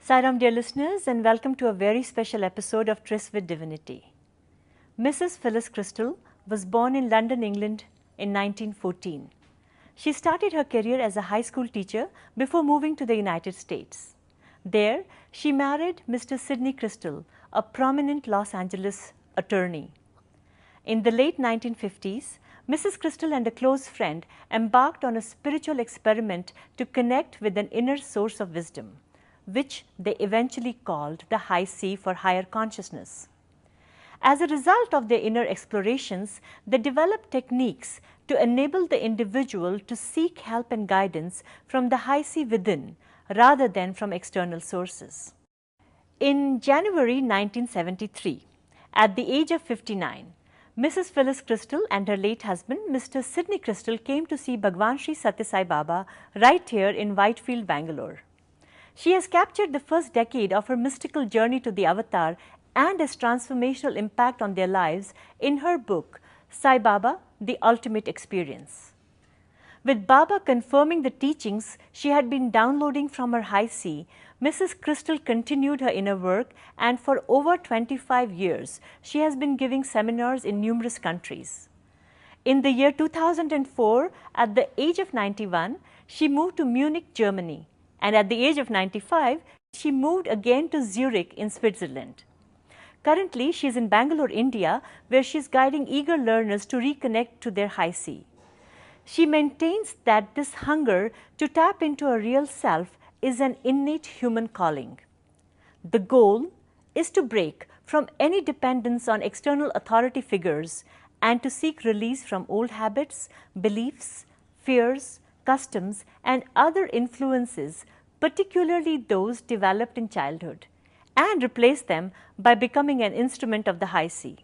Sairam, dear listeners, and welcome to a very special episode of TRYST with Divinity. Mrs. Phyllis Krystal was born in London, England in 1914. She started her career as a high school teacher before moving to the United States. There, she married Mr. Sidney Krystal, a prominent Los Angeles attorney. In the late 1950s, Mrs. Krystal and a close friend embarked on a spiritual experiment to connect with an inner source of wisdom, which they eventually called the high C for higher consciousness. As a result of their inner explorations, they developed techniques to enable the individual to seek help and guidance from the high C within rather than from external sources. In January 1973, at the age of 59, Mrs. Phyllis Krystal and her late husband, Mr. Sidney Krystal, came to see Bhagawan Sathya Sai Baba right here in Whitefield, Bengaluru. She has captured the first decade of her mystical journey to the avatar and its transformational impact on their lives in her book, Sai Baba, The Ultimate Experience. With Baba confirming the teachings she had been downloading from her high C, Mrs. Krystal continued her inner work, and for over 25 years, she has been giving seminars in numerous countries. In the year 2004, at the age of 91, she moved to Munich, Germany, and at the age of 95, she moved again to Zurich in Switzerland. Currently, she is in Bengaluru, India, where she is guiding eager learners to reconnect to their high C. She maintains that this hunger to tap into a real self is an innate human calling. The goal is to break from any dependence on external authority figures and to seek release from old habits, beliefs, fears, customs, and other influences, particularly those developed in childhood, and replace them by becoming an instrument of the high C.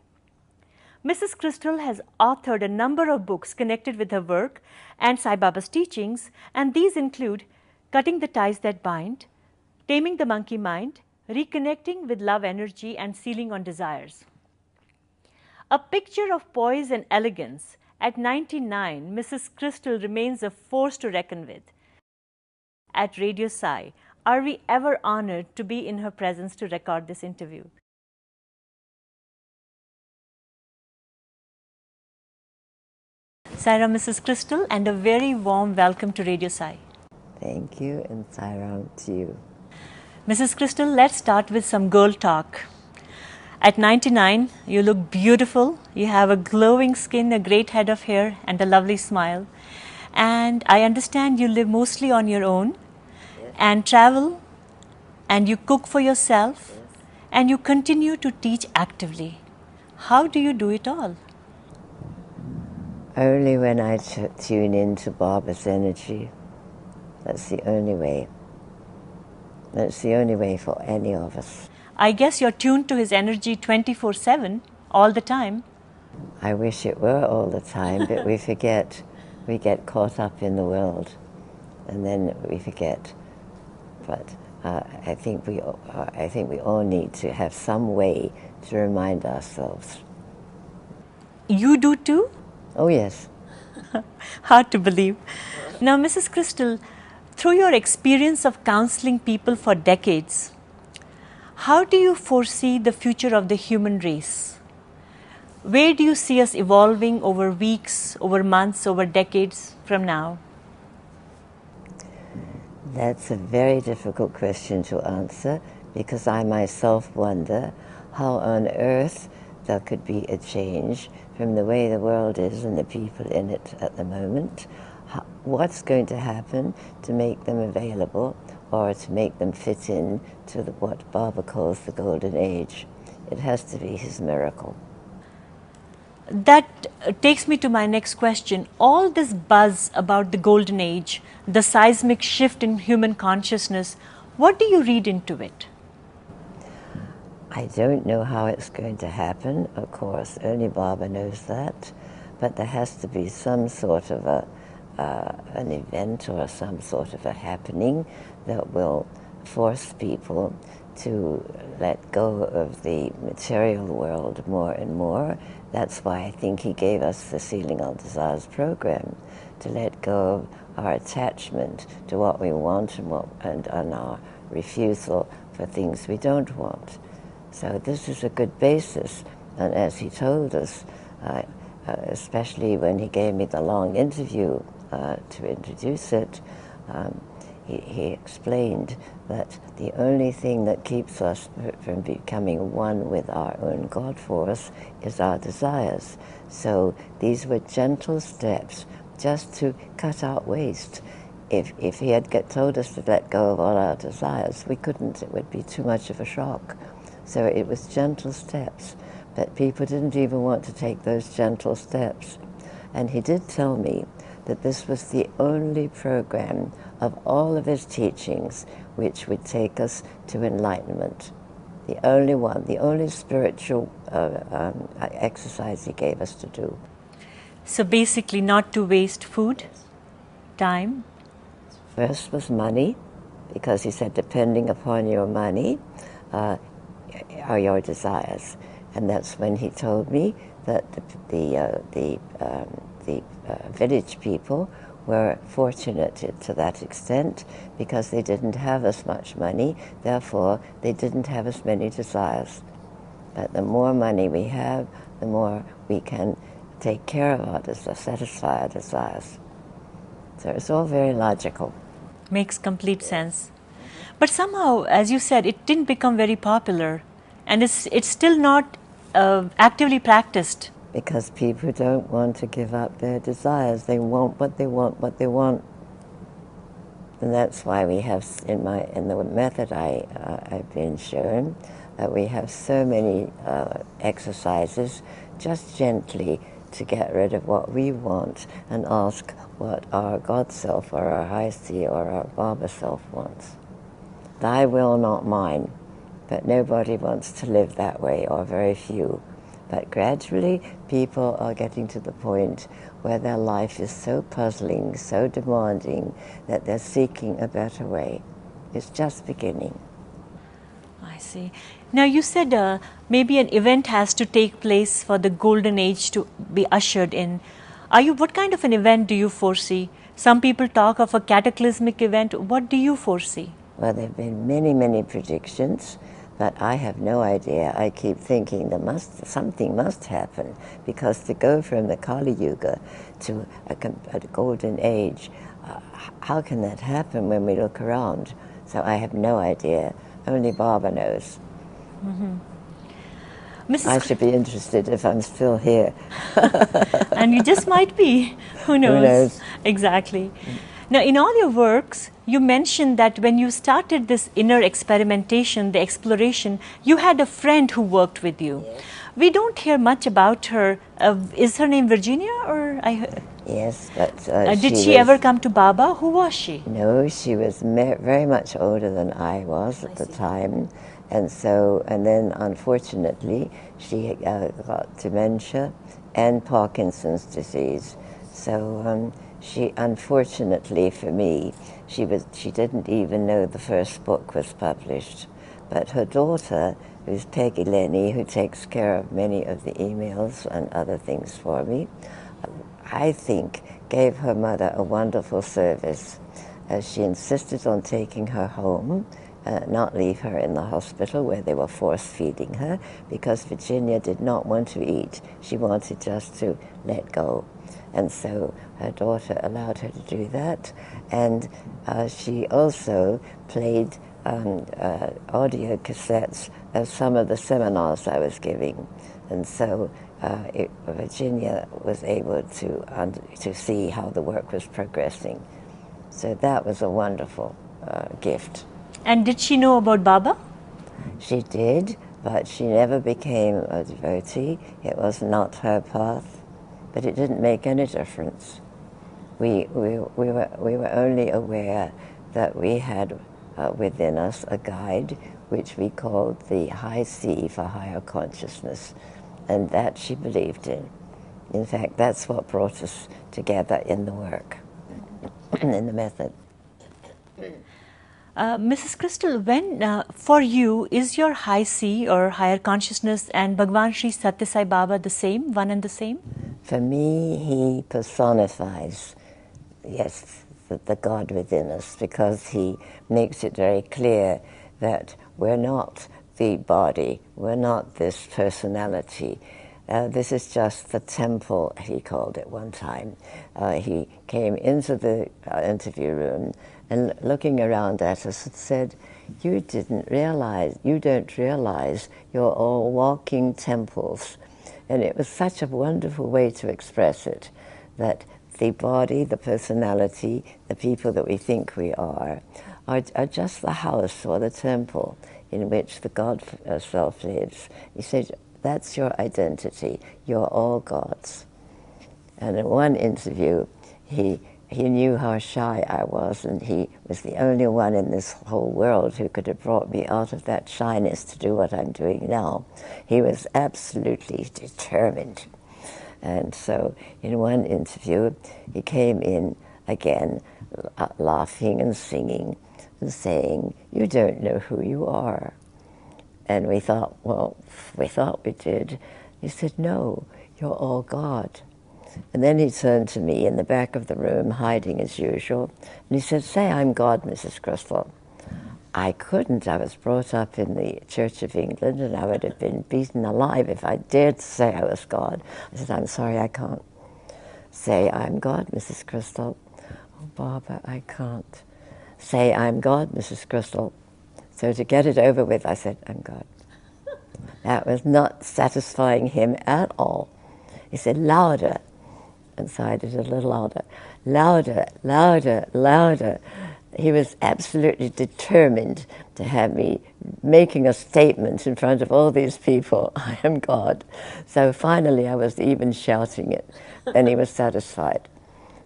Mrs. Krystal has authored a number of books connected with her work and Sai Baba's teachings, and these include Cutting the Ties That Bind, Taming the Monkey Mind, Reconnecting with Love Energy, and Sealing on Desires. A picture of poise and elegance, at 99, Mrs. Krystal remains a force to reckon with. At Radio Sai, are we ever honored to be in her presence to record this interview. Sairam, Mrs. Krystal, and a very warm welcome to Radio Sai. Thank you, and Sairam to you. Mrs. Krystal, let's start with some girl talk. At 99, you look beautiful. You have a glowing skin, a great head of hair, and a lovely smile. And I understand you live mostly on your own, and travel, and you cook for yourself, and you continue to teach actively. How do you do it all? Only when I tune into Baba's energy. That's the only way. That's the only way for any of us. I guess you're tuned to his energy 24/7, all the time. I wish it were all the time, but we forget. We get caught up in the world, and then we forget. But I think we all need to have some way to remind ourselves. You do too? Oh yes. Hard to believe. Now, Mrs. Krystal, through your experience of counseling people for decades, how do you foresee the future of the human race? Where do you see us evolving over weeks, over months, over decades from now? That's a very difficult question to answer, because I myself wonder how on earth there could be a change from the way the world is and the people in it at the moment. What's going to happen to make them available or to make them fit in to what Baba calls the Golden Age? It has to be his miracle. That takes me to my next question. All this buzz about the Golden Age, the seismic shift in human consciousness, what do you read into it? I don't know how it's going to happen, of course, only Baba knows that, but there has to be some sort of an event or some sort of a happening that will force people to let go of the material world more and more. That's why I think he gave us the Sealing on Desires program, to let go of our attachment to what we want and our refusal for things we don't want. So this is a good basis. And as he told us, especially when he gave me the long interview to introduce it, he explained that the only thing that keeps us from becoming one with our own God force is our desires. So these were gentle steps just to cut out waste. If he had told us to let go of all our desires, we couldn't. It would be too much of a shock. So it was gentle steps, but people didn't even want to take those gentle steps. And he did tell me that this was the only program of all of his teachings which would take us to enlightenment. The only one, the only spiritual exercise he gave us to do. So basically not to waste food, time. First was money, because he said depending upon your money are your desires. And that's when he told me that the village people were fortunate to that extent because they didn't have as much money, therefore they didn't have as many desires. But the more money we have, the more we can take care of our desires, satisfy our desires. So it's all very logical. Makes complete sense. But somehow, as you said, it didn't become very popular, and it's still not actively practiced. Because people don't want to give up their desires. They want what they want, what they want. And that's why we have, in the method I've been shown, that we have so many exercises just gently to get rid of what we want and ask what our God self or our high C or our Baba self wants. Thy will, not mine. But nobody wants to live that way, or very few. But gradually people are getting to the point where their life is so puzzling, so demanding, that they're seeking a better way. It's just beginning. I see. Now you said maybe an event has to take place for the golden age to be ushered in. What kind of an event do you foresee? Some people talk of a cataclysmic event. What do you foresee? Well, there have been many, many predictions, but I have no idea. I keep thinking something must happen, because to go from the Kali Yuga to a golden age, how can that happen when we look around? So I have no idea. Only Baba knows. Mm-hmm. I should be interested if I'm still here. And you just might be. Who knows? Who knows? Exactly. Now, in all your works, you mentioned that when you started this inner experimentation, the exploration, you had a friend who worked with you. Yes. We don't hear much about her. Is her name Virginia? Yes, but did she ever come to Baba? Who was she? No, she was very much older than I was at the time. And then unfortunately, she got dementia and Parkinson's disease. So she, unfortunately for me, she didn't even know the first book was published. But her daughter, who's Peggy Lenny, who takes care of many of the emails and other things for me, I think gave her mother a wonderful service, as she insisted on taking her home, not leave her in the hospital where they were force-feeding her, because Virginia did not want to eat. She wanted just to let go. And so her daughter allowed her to do that. And she also played audio cassettes of some of the seminars I was giving. And so Virginia was able to see how the work was progressing. So that was a wonderful gift. And did she know about Baba? She did, but she never became a devotee. It was not her path, but it didn't make any difference. We were only aware that we had within us a guide, which we called the High C for Higher Consciousness, and that she believed in. In fact, that's what brought us together in the work, in the method. Mrs. Krystal, when for you, is your high C or higher consciousness and Bhagawan Sri Sathya Sai Baba the same, one and the same? For me, he personifies, yes, the God within us, because he makes it very clear that we're not the body, we're not this personality. This is just the temple, he called it one time. He came into the interview room and looking around at us and said, you don't realize you're all walking temples. And it was such a wonderful way to express it, that the body, the personality, the people that we think we are just the house or the temple in which the God self lives. He said, that's your identity. You're all God's. And in one interview, he knew how shy I was, and he was the only one in this whole world who could have brought me out of that shyness to do what I'm doing now. He was absolutely determined. And so in one interview, he came in again, laughing and singing and saying, you don't know who you are. And we thought, well, we thought we did. He said, no, you're all God. And then he turned to me in the back of the room, hiding as usual, and he said, say I'm God, Mrs. Krystal. I couldn't. I was brought up in the Church of England, and I would have been beaten alive if I dared to say I was God. I said, I'm sorry, I can't. Say I'm God, Mrs. Krystal. Oh, Baba, I can't. Say I'm God, Mrs. Krystal. So to get it over with, I said, I'm God. That was not satisfying him at all. He said, louder. And so I did a little louder. Louder, louder, louder. He was absolutely determined to have me making a statement in front of all these people, I am God. So finally I was even shouting it, and he was satisfied.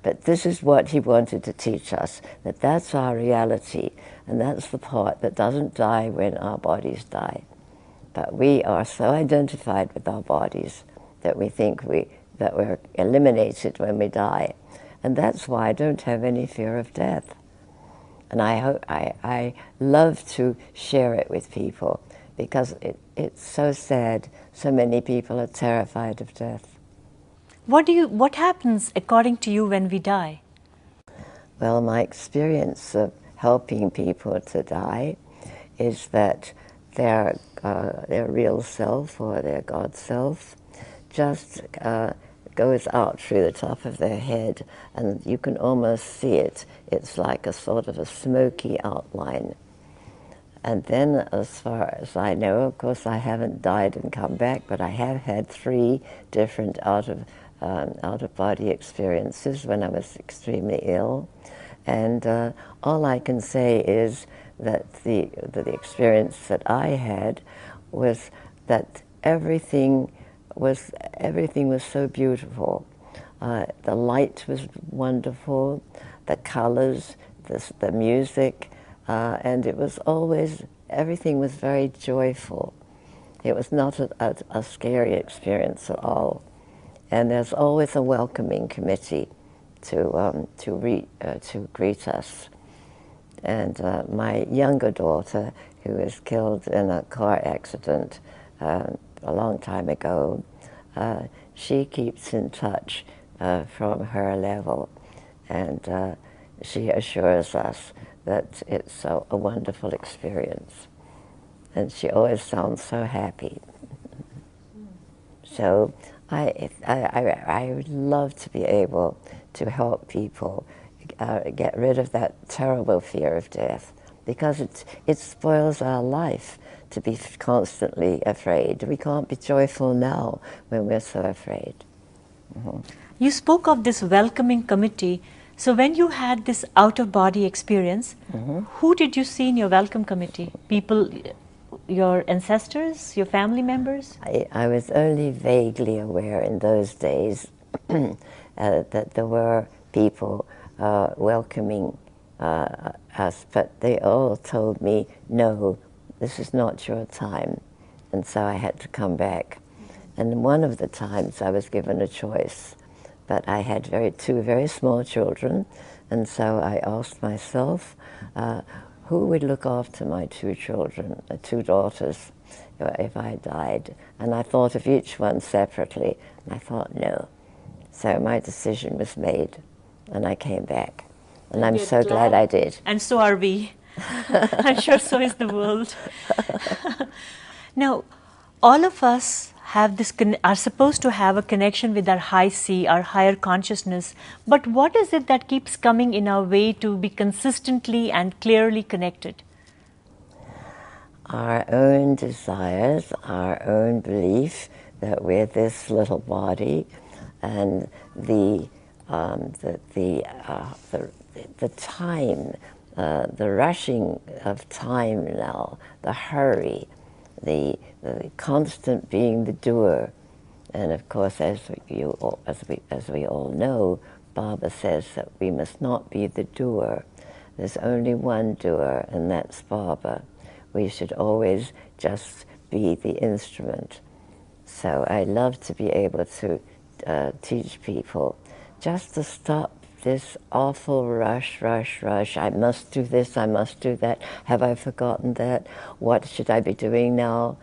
But this is what he wanted to teach us, that that's our reality, and that's the part that doesn't die when our bodies die. But we are so identified with our bodies that we think that we're eliminated when we die. And that's why I don't have any fear of death. And I love to share it with people, because it's so sad. So many people are terrified of death. What happens according to you when we die? Well, my experience of helping people to die is that their real self or their God self just goes out through the top of their head, and you can almost see it. It's like a sort of a smoky outline. And then, as far as I know, of course I haven't died and come back, but I have had 3 different out-of-body experiences when I was extremely ill. And all I can say is that the experience that I had was that everything was so beautiful. The light was wonderful, the colors, the music, and it was always, everything was very joyful. It was not a scary experience at all. And there's always a welcoming committee to greet us. And my younger daughter, who was killed in a car accident a long time ago, she keeps in touch from her level, and she assures us that it's a wonderful experience. And she always sounds so happy. So I would love to be able to help people get rid of that terrible fear of death, because it spoils our life to be constantly afraid. We can't be joyful now when we're so afraid. Mm-hmm. You spoke of this welcoming committee. So when you had this out-of-body experience, Mm-hmm. who did you see in your welcome committee? People, your ancestors, your family members? I was only vaguely aware in those days that there were people welcoming us, but they all told me, no, this is not your time. And so I had to come back. And one of the times I was given a choice, but I had 2 very small children, and so I asked myself, who would look after my 2 children, 2 daughters, if I died? And I thought of each one separately, and I thought, no. So my decision was made, and I came back. And I'm so glad I did. And so are we. I'm sure so is the world. Now, all of us have this are supposed to have a connection with our high C, our higher consciousness. But what is it that keeps coming in our way to be consistently and clearly connected? Our own desires, our own belief that we're this little body, and the time, the rushing of time now, the hurry, the constant being the doer, and of course, as we all know, Baba says that we must not be the doer. There's only one doer, and that's Baba. We should always just be the instrument. So I love to be able to teach people just to stop this awful rush. I must do this, I must do that. Have I forgotten that? What should I be doing now?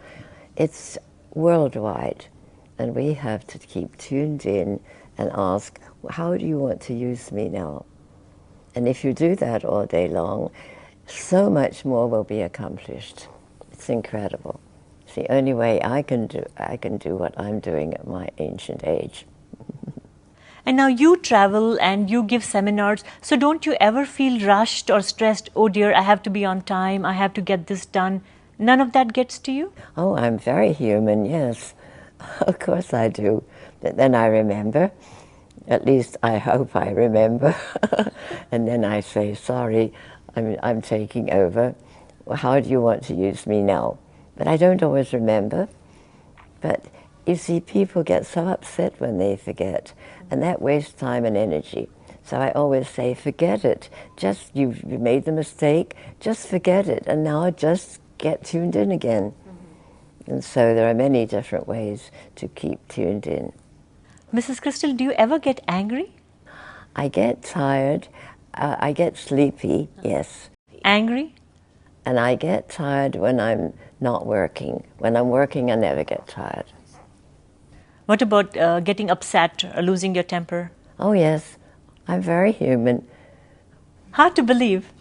It's worldwide, and we have to keep tuned in and ask, how do you want to use me now? And if you do that all day long, so much more will be accomplished. It's incredible. It's the only way I can do what I'm doing at my ancient age. And now you travel and you give seminars, so don't you ever feel rushed or stressed? Oh dear, I have to be on time, I have to get this done. None of that gets to you? Oh, I'm very human, yes. Of course I do. But then I remember, at least I hope I remember, and then I say, sorry, I'm taking over. Well, how do you want to use me now? But I don't always remember. But you see, people get so upset when they forget, and that wastes time and energy. So I always say, forget it. Just, you've made the mistake, just forget it, and now just get tuned in again. And so there are many different ways to keep tuned in. Mrs. Krystal, do you ever get angry? I get tired, I get sleepy, yes. Angry? And I get tired when I'm not working. When I'm working, I never get tired. What about getting upset or losing your temper? Oh yes, I'm very human. Hard to believe.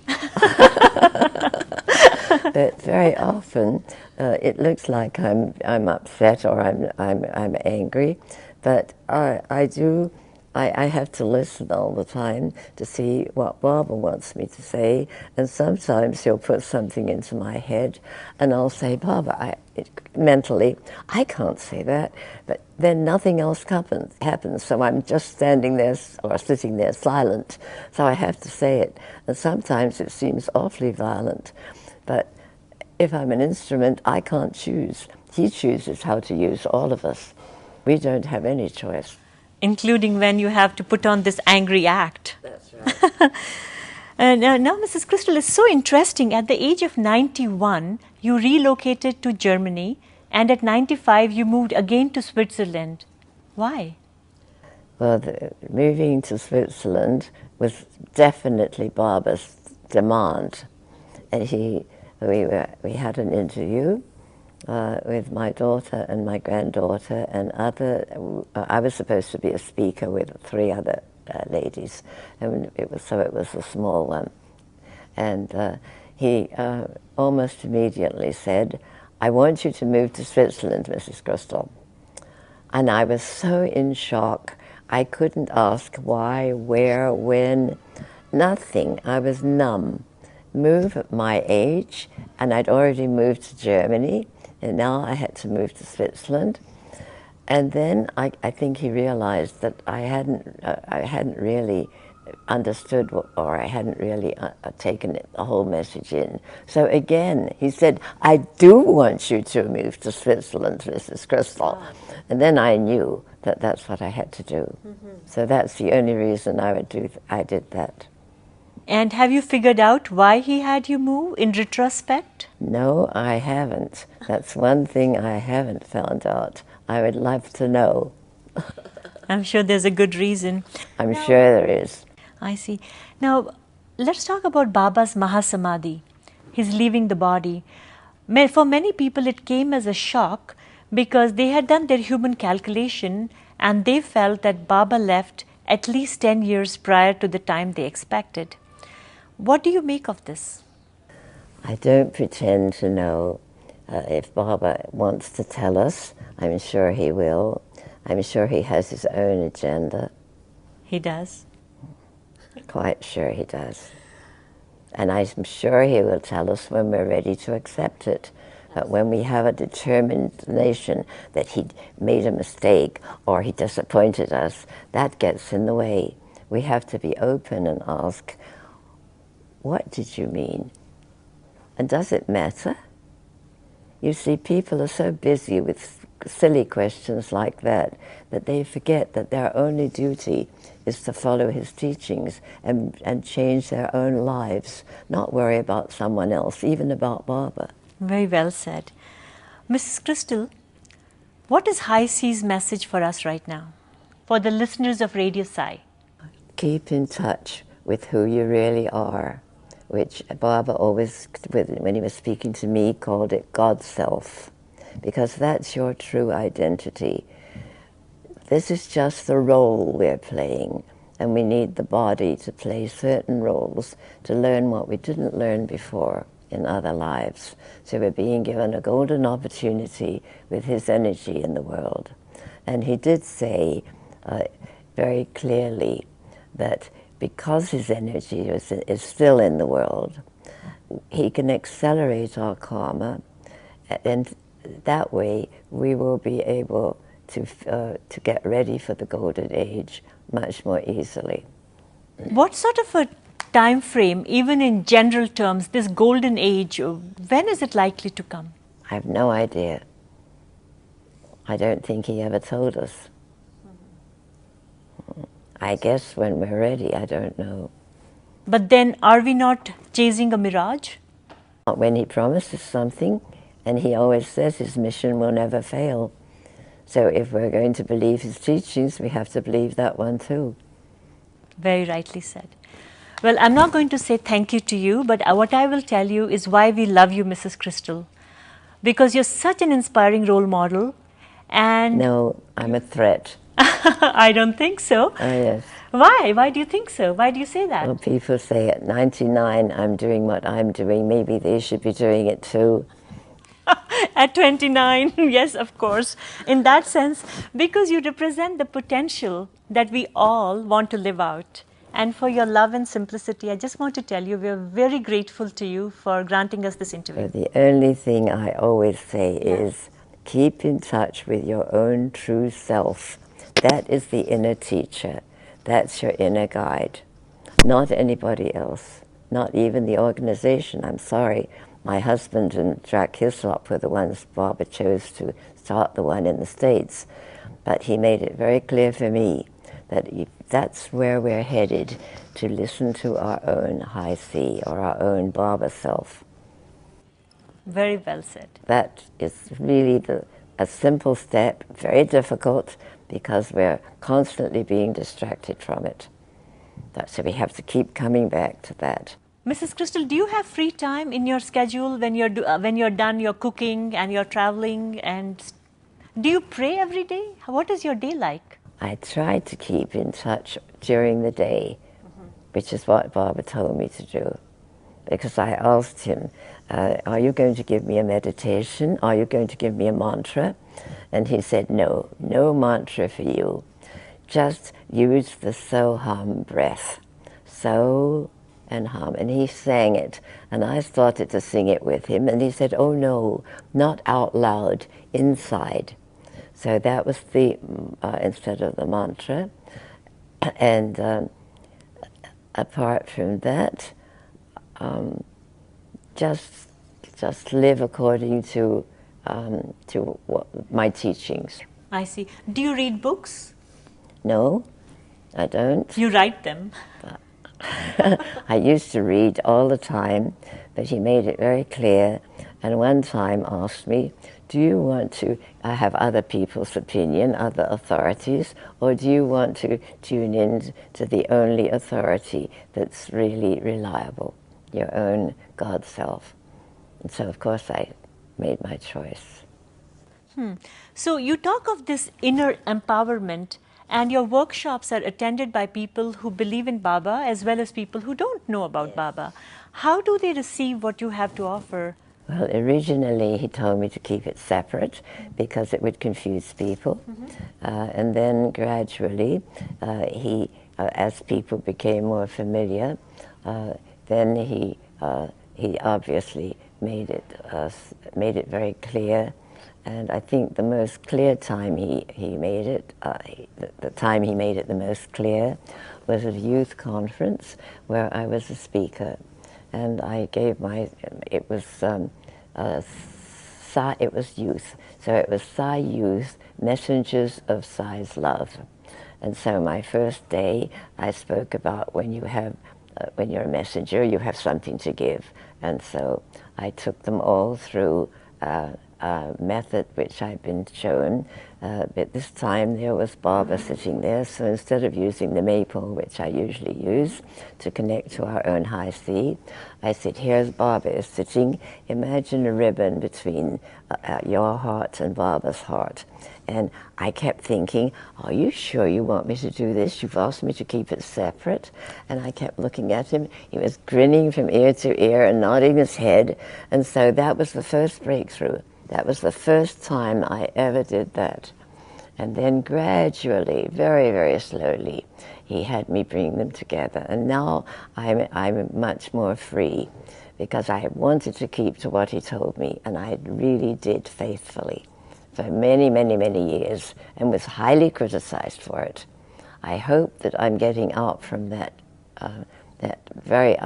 But very often it looks like I'm upset or I'm angry, but I have to listen all the time to see what Baba wants me to say, and sometimes he'll put something into my head, and I'll say, Baba, mentally, I can't say that, but then nothing else happens, so I'm just standing there or sitting there silent, so I have to say it, and sometimes it seems awfully violent, but if I'm an instrument, I can't choose. He chooses how to use all of us. We don't have any choice. Including when you have to put on this angry act. That's right. And now, Mrs. Krystal, is so interesting. At the age of 91, you relocated to Germany, and at 95, you moved again to Switzerland. Why? Well, moving to Switzerland was definitely Baba's demand. And we had an interview with my daughter and my granddaughter and I was supposed to be a speaker with 3 other ladies, and it was a small one. And he almost immediately said, I want you to move to Switzerland, Mrs. Krystal. And I was so in shock. I couldn't ask why, where, when, nothing. I was numb. Move at my age, and I'd already moved to Germany, and now I had to move to Switzerland. And then I think he realized that I hadn't really understood or I hadn't really taken the whole message in. So again, he said, I do want you to move to Switzerland, Mrs. Krystal. And then I knew that that's what I had to do. So that's the only reason I did that. And have you figured out why he had you move in retrospect? No, I haven't. That's one thing I haven't found out. I would love to know. I'm sure there's a good reason. I'm sure there is. I see. Now, let's talk about Baba's Mahasamadhi, his leaving the body. For many people, it came as a shock because they had done their human calculation and they felt that Baba left at least 10 years prior to the time they expected. What do you make of this? I don't pretend to know. If Baba wants to tell us, I'm sure he will. I'm sure he has his own agenda. He does. Quite sure he does. And I'm sure he will tell us when we're ready to accept it. But when we have a determination that he made a mistake or he disappointed us, that gets in the way. We have to be open and ask, what did you mean? And does it matter? You see, people are so busy with silly questions like that they forget that their only duty is to follow his teachings and change their own lives, not worry about someone else, even about Baba. Very well said. Mrs. Krystal, what is High C's message for us right now, for the listeners of Radio Sai? Keep in touch with who you really are, which Baba always, when he was speaking to me, called it God's self, because that's your true identity. This is just the role we're playing, and we need the body to play certain roles to learn what we didn't learn before in other lives. So we're being given a golden opportunity with his energy in the world. And he did say very clearly that because his energy is still in the world, he can accelerate our karma, and that way we will be able to get ready for the golden age much more easily. What sort of a time frame, even in general terms, this golden age, when is it likely to come? I have no idea. I don't think he ever told us. I guess when we're ready, I don't know. But then, are we not chasing a mirage? When he promises something, and he always says his mission will never fail. So if we're going to believe his teachings, we have to believe that one too. Very rightly said. Well, I'm not going to say thank you to you, but what I will tell you is why we love you, Mrs. Krystal. Because you're such an inspiring role model. And no, I'm a threat. I don't think so. Oh, yes. Why? Why do you think so? Why do you say that? Well, people say at 99 I'm doing what I'm doing. Maybe they should be doing it too. At 29, yes, of course. In that sense, because you represent the potential that we all want to live out. And for your love and simplicity, I just want to tell you, we're very grateful to you for granting us this interview. The only thing I always say is keep in touch with your own true self. That is the inner teacher. That's your inner guide. Not anybody else. Not even the organization. I'm sorry. My husband and Jack Hislop were the ones Baba chose to start the one in the States. But he made it very clear for me that that's where we're headed, to listen to our own high C or our own Baba self. Very well said. That is really a simple step, very difficult, because we're constantly being distracted from it. So we have to keep coming back to that. Mrs. Krystal, do you have free time in your schedule when you're done your cooking and you're traveling? And do you pray every day? What is your day like? I try to keep in touch during the day, which is what Baba told me to do. Because I asked him, are you going to give me a meditation? Are you going to give me a mantra? And he said, no mantra for you. Just use the so-hum breath. So and hum. And he sang it. And I started to sing it with him. And he said, oh no, not out loud, inside. So that was the, instead of the mantra. And apart from that, just live according to my teachings. I see. Do you read books? No, I don't. You write them. I used to read all the time, but he made it very clear, and one time asked me, do you want to have other people's opinion, other authorities, or do you want to tune in to the only authority that's really reliable, your own God self? And so, of course, I made my choice. So you talk of this inner empowerment, and your workshops are attended by people who believe in Baba as well as people who don't know about Baba. How do they receive what you have to offer? Well, originally he told me to keep it separate because it would confuse people. And then gradually, as people became more familiar, then he obviously made it very clear. And I think the most clear time he made it, the time he made it the most clear was at a youth conference where I was a speaker. And I gave it was youth. So it was Sai Youth, Messengers of Sai's Love. And so my first day, I spoke about when you're a messenger, you have something to give. And so I took them all through a method which I'd been shown, but this time there was Baba sitting there, so instead of using the maple, which I usually use to connect to our own high C, I said, here's Baba is sitting. Imagine a ribbon between your heart and Baba's heart. And I kept thinking, are you sure you want me to do this? You've asked me to keep it separate. And I kept looking at him. He was grinning from ear to ear and nodding his head. And so that was the first breakthrough. That was the first time I ever did that. And then gradually, very, very slowly, he had me bring them together. And now I'm much more free because I wanted to keep to what he told me, and I really did faithfully for many, many, many years and was highly criticized for it. I hope that I'm getting out from that very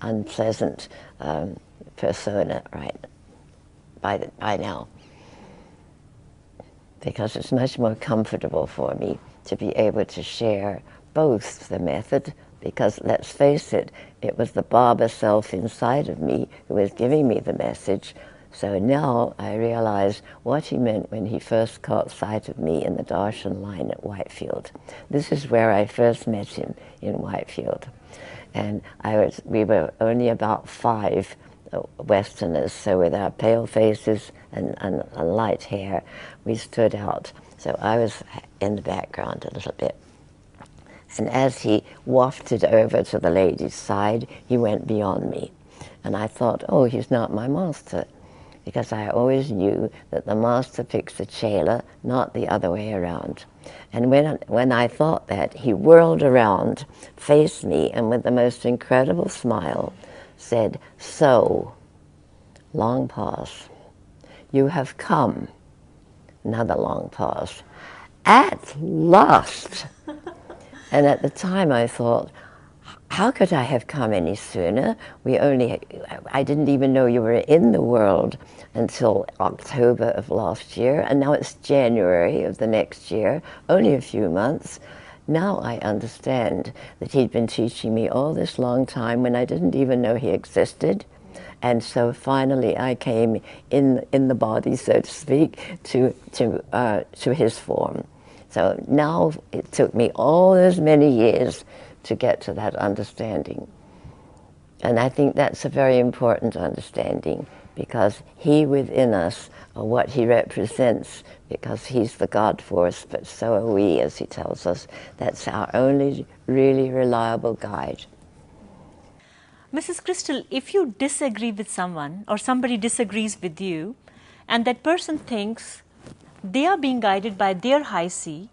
unpleasant persona by now, because it's much more comfortable for me to be able to share both the method, because let's face it, it was the Baba self inside of me who was giving me the message. So now I realize what he meant when he first caught sight of me in the Darshan line at Whitefield. This is where I first met him, in Whitefield. And we were only about 5 Westerners, so with our pale faces and light hair, we stood out. So I was in the background a little bit. And as he wafted over to the lady's side, he went beyond me. And I thought, oh, he's not my master, because I always knew that the master picks the chela, not the other way around. And when I thought that, he whirled around, faced me, and with the most incredible smile, said, so, long pause, you have come, another long pause, at last. And at the time I thought, how could I have come any sooner? I didn't even know you were in the world until October of last year, and now it's January of the next year, only a few months. Now I understand that he'd been teaching me all this long time when I didn't even know he existed. And so finally I came in the body, so to speak, to his form. So now it took me all those many years to get to that understanding. And I think that's a very important understanding, because he within us, or what he represents, because he's the God force, but so are we, as he tells us. That's our only really reliable guide. Mrs. Krystal, if you disagree with someone or somebody disagrees with you, and that person thinks they are being guided by their high C,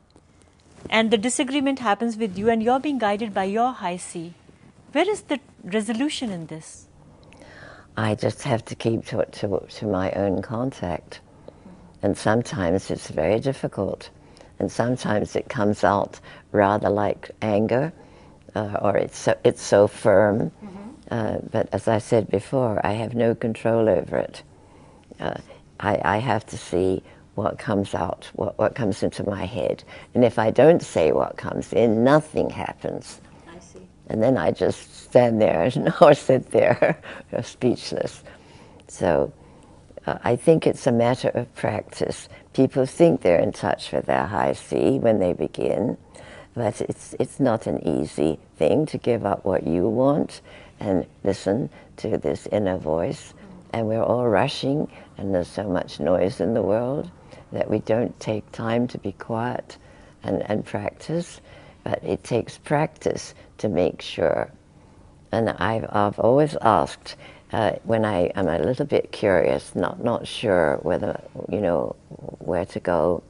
and the disagreement happens with you and you're being guided by your high C, where is the resolution in this? I just have to keep to my own contact. And sometimes it's very difficult. And sometimes it comes out rather like anger, or it's so firm. But as I said before, I have no control over it. I have to see what comes out, what comes into my head. And if I don't say what comes in, nothing happens. I see. And then I just stand there or sit there speechless. So I think it's a matter of practice. People think they're in touch with their high C when they begin, but it's not an easy thing to give up what you want and listen to this inner voice. And we're all rushing, and there's so much noise in the world that we don't take time to be quiet and practice. But it takes practice to make sure And I've always asked, when I am a little bit curious, not sure whether, where to go,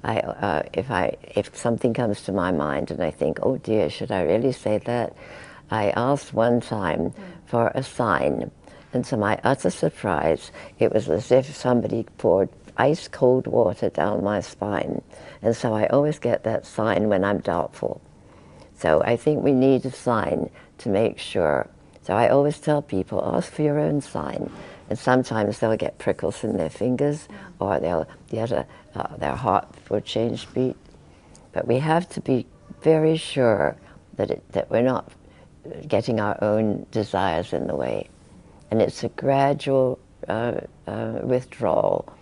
if something comes to my mind and I think, oh dear, should I really say that? I asked one time for a sign, and to my utter surprise, it was as if somebody poured ice cold water down my spine. And so I always get that sign when I'm doubtful. So I think we need a sign to make sure. So I always tell people, ask for your own sign. And sometimes they'll get prickles in their fingers, or their heart will change beat. But we have to be very sure that we're not getting our own desires in the way. And it's a gradual withdrawal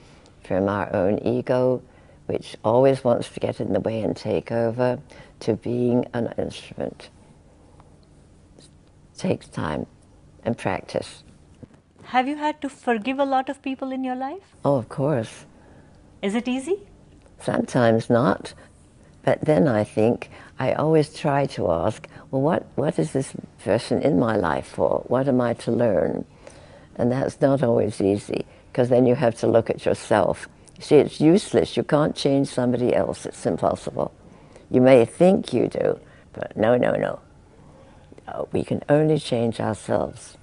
from our own ego, which always wants to get in the way and take over, to being an instrument. It takes time and practice. Have you had to forgive a lot of people in your life? Oh, of course. Is it easy? Sometimes not. But then I think I always try to ask, well, what is this person in my life for? What am I to learn? And that's not always easy, because then you have to look at yourself. You see, it's useless. You can't change somebody else. It's impossible. You may think you do, but no. We can only change ourselves.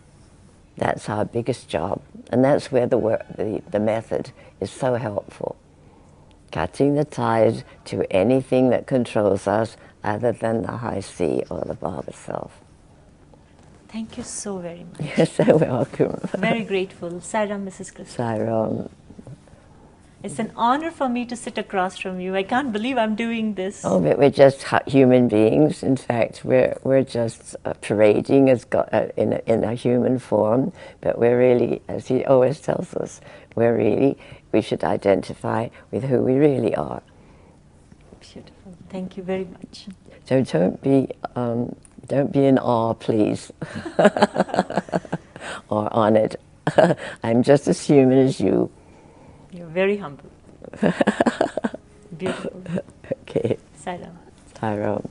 That's our biggest job. And that's where the method is so helpful. Cutting the ties to anything that controls us other than the high C or the Baba self. Thank you so very much. You're so welcome. Very grateful. Sairam, Mrs. Krystal. Sairam. It's an honor for me to sit across from you. I can't believe I'm doing this. Oh, but we're just human beings. In fact, we're just parading as in a human form. But we're really, as he always tells us, we should identify with who we really are. Beautiful. Thank you very much. So don't be in awe, please, or honored. I'm just as human as you. You're very humble. Beautiful. Okay. Sairam. Sairam.